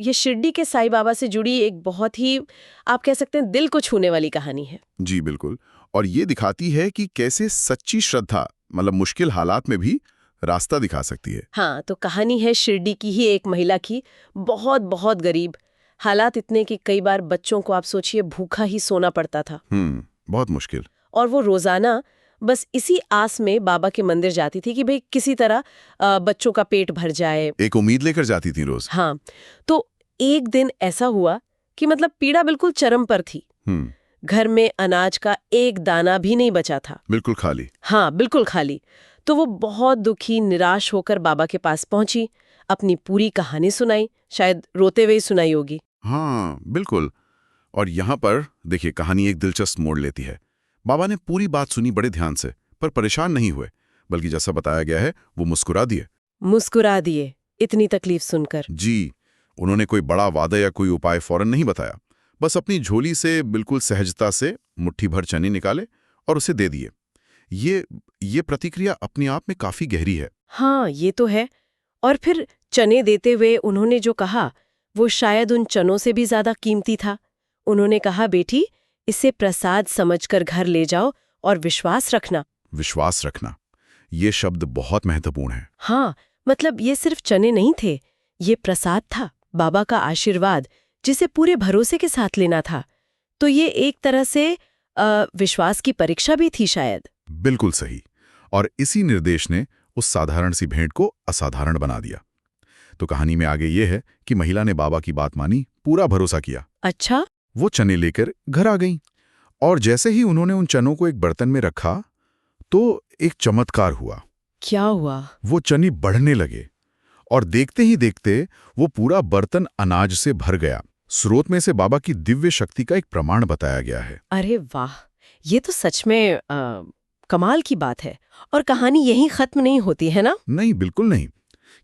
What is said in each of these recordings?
ये शिरडी के साईं बाबा से जुड़ी एक बहुत ही, आप कह सकते हैं, दिल को छूने वाली कहानी है। जी बिल्कुल। और ये दिखाती है कि कैसे सच्ची श्रद्धा मतलब मुश्किल हालात में भी रास्ता दिखा सकती है। हाँ, तो कहानी है शिरडी की ही एक महिला की, बहुत बहुत गरीब, हालात इतने कि कई बार बच्चों को आप सोचिए भूखा ही सोना पड़ता था। बहुत मुश्किल। और वो रोजाना बस इसी आस में बाबा के मंदिर जाती थी कि भाई किसी तरह बच्चों का पेट भर जाए। एक उम्मीद लेकर जाती थी रोज। हाँ, तो एक दिन ऐसा हुआ कि मतलब पीड़ा बिल्कुल चरम पर थी। घर में अनाज का एक दाना भी नहीं बचा था। बिल्कुल खाली। हाँ, बिल्कुल खाली। तो वो बहुत दुखी निराश होकर बाबा के पास पहुंची, अपनी पूरी कहानी सुनाई, शायद रोते हुए ही सुनाई होगी। हाँ बिल्कुल। और यहाँ पर देखिए कहानी एक दिलचस्प मोड़ लेती है। बाबा ने पूरी बात सुनी बड़े ध्यान से, पर परेशान नहीं हुए, बल्कि जैसा बताया गया है वो मुस्कुरा दिए इतनी तकलीफ सुनकर। जी, उन्होंने कोई बड़ा वादा या कोई उपाय फौरन नहीं बताया, बस अपनी झोली से बिल्कुल सहजता से मुट्ठी भर चने निकाले और उसे दे दिए। ये प्रतिक्रिया अपने आप में काफी गहरी है। हाँ, ये तो है। और फिर चने देते हुए उन्होंने जो कहा वो शायद उन चनों से भी ज्यादा कीमती था। उन्होंने कहा, बेटी, इसे प्रसाद समझकर घर ले जाओ और विश्वास रखना। विश्वास रखना, ये शब्द बहुत महत्वपूर्ण है। हाँ, मतलब ये सिर्फ चने नहीं थे, ये प्रसाद था, बाबा का आशीर्वाद, जिसे पूरे भरोसे के साथ लेना था। तो ये एक तरह से विश्वास की परीक्षा भी थी शायद। बिल्कुल सही। और इसी निर्देश ने उस साधारण सी भेंट को असाधारण बना दिया। तो कहानी में आगे ये है कि महिला ने बाबा की बात मानी, पूरा भरोसा किया। अच्छा? वो चने लेकर घर आ गईं। और जैसे ही उन्होंने उन चनों को एक बर्तन में रखा तो एक चमत्कार हुआ। क्या हुआ? वो चने बढ़ने लगे और देखते ही देखते वो पूरा बर्तन अनाज से भर गया। स्रोत में से बाबा की दिव्य शक्ति का एक प्रमाण बताया गया है। अरे वाह, ये तो सच में कमाल की बात है। और कहानी यहीं खत्म नहीं होती है ना? नहीं, बिल्कुल नहीं।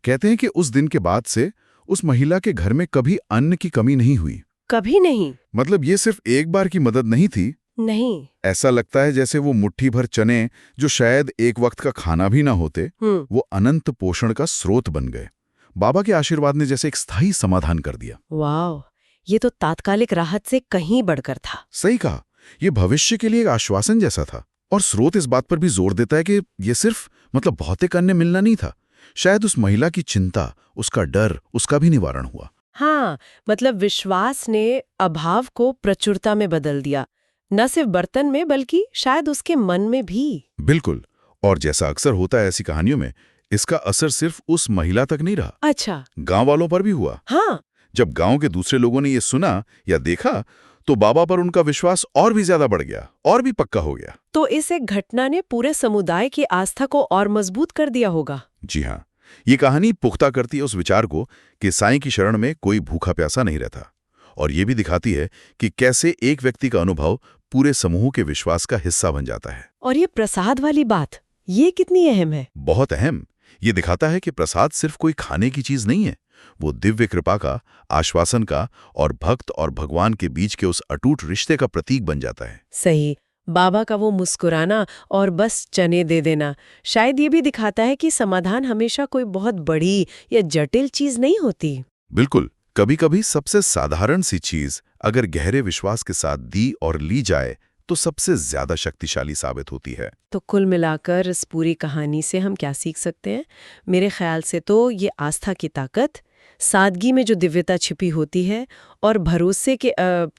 कहते हैं कि उस दिन के बाद से उस महिला के घर में कभी अन्न की कमी नहीं हुई। कभी नहीं? मतलब ये सिर्फ एक बार की मदद नहीं थी। नहीं। ऐसा लगता है जैसे वो मुट्ठी भर चने, जो शायद एक वक्त का खाना भी ना होते, वो अनंत पोषण का स्रोत बन गए। बाबा के आशीर्वाद ने जैसे एक स्थायी समाधान कर दिया। वाह, ये तो तात्कालिक राहत से कहीं बढ़कर था। सही कहा, ये भविष्य के लिए एक आश्वासन जैसा था। और स्रोत इस बात पर भी जोर देता है कि ये सिर्फ मतलब भौतिक अन्न मिलना नहीं था, शायद उस महिला की चिंता, उसका डर, उसका भी निवारण हुआ। हाँ, मतलब विश्वास ने अभाव को प्रचुरता में बदल दिया, न सिर्फ बर्तन में बल्कि शायद उसके मन में भी। बिल्कुल। और जैसा अक्सर होता है ऐसी कहानियों में, इसका असर सिर्फ उस महिला तक नहीं रहा। अच्छा। गांव वालों पर भी हुआ। हाँ। जब गांव के दूसरे लोगों ने ये सुना या देखा तो बाबा पर उनका विश्वास और भी ज्यादा बढ़ गया और भी पक्का हो गया। तो इस एक घटना ने पूरे समुदाय की आस्था को और मजबूत कर दिया होगा। जी हाँ, ये कहानी पुख्ता करती है उस विचार को कि साईं की शरण में कोई भूखा प्यासा नहीं रहता। और ये भी दिखाती है कि कैसे एक व्यक्ति का अनुभव पूरे समूह के विश्वास का हिस्सा बन जाता है। और ये प्रसाद वाली बात, ये कितनी अहम है? बहुत अहम। ये दिखाता है कि प्रसाद सिर्फ कोई खाने की चीज नहीं है, वो दिव्य कृपा का, आश्वासन का और भक्त और भगवान के बीच के उस अटूट रिश्ते का प्रतीक बन जाता है। सही। बाबा का वो मुस्कुराना और बस चने दे देना शायद ये भी दिखाता है कि समाधान हमेशा कोई बहुत बड़ी या जटिल चीज नहीं होती। बिल्कुल, कभी कभी सबसे साधारण सी चीज अगर गहरे विश्वास के साथ दी और ली जाए तो सबसे ज्यादा शक्तिशाली साबित होती है। तो कुल मिलाकर इस पूरी कहानी से हम क्या सीख सकते हैं? मेरे ख्याल से तो ये आस्था की ताकत, सादगी में जो दिव्यता छिपी होती है और भरोसे के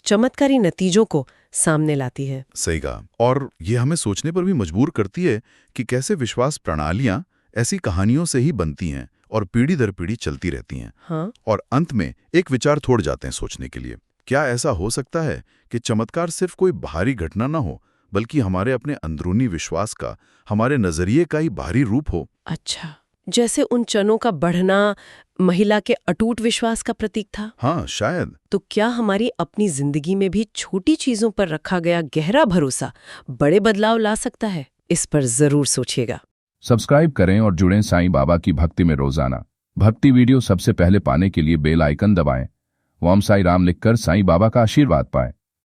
चमत्कारी नतीजों को सामने लाती है। सही कहा। और ये हमें सोचने पर भी मजबूर करती है कि कैसे विश्वास प्रणालियां ऐसी कहानियों से ही बनती हैं और पीढ़ी दर पीढ़ी चलती रहती हैं। हाँ? और अंत में एक विचार छोड़ जाते हैं सोचने के लिए। क्या ऐसा हो सकता है कि चमत्कार सिर्फ कोई बाहरी घटना ना हो, बल्कि हमारे अपने अंदरूनी विश्वास का, हमारे नजरिए का ही बाहरी रूप हो? अच्छा, जैसे उन चनों का बढ़ना महिला के अटूट विश्वास का प्रतीक था। हाँ, शायद। तो क्या हमारी अपनी जिंदगी में भी छोटी चीजों पर रखा गया गहरा भरोसा बड़े बदलाव ला सकता है? इस पर जरूर सोचिएगा। सब्सक्राइब करें और जुड़ें साईं बाबा की भक्ति में रोजाना। भक्ति वीडियो सबसे पहले पाने के लिए बेल आइकन दबाएं। ओम साई राम लिखकर साईं बाबा का आशीर्वाद पाएं।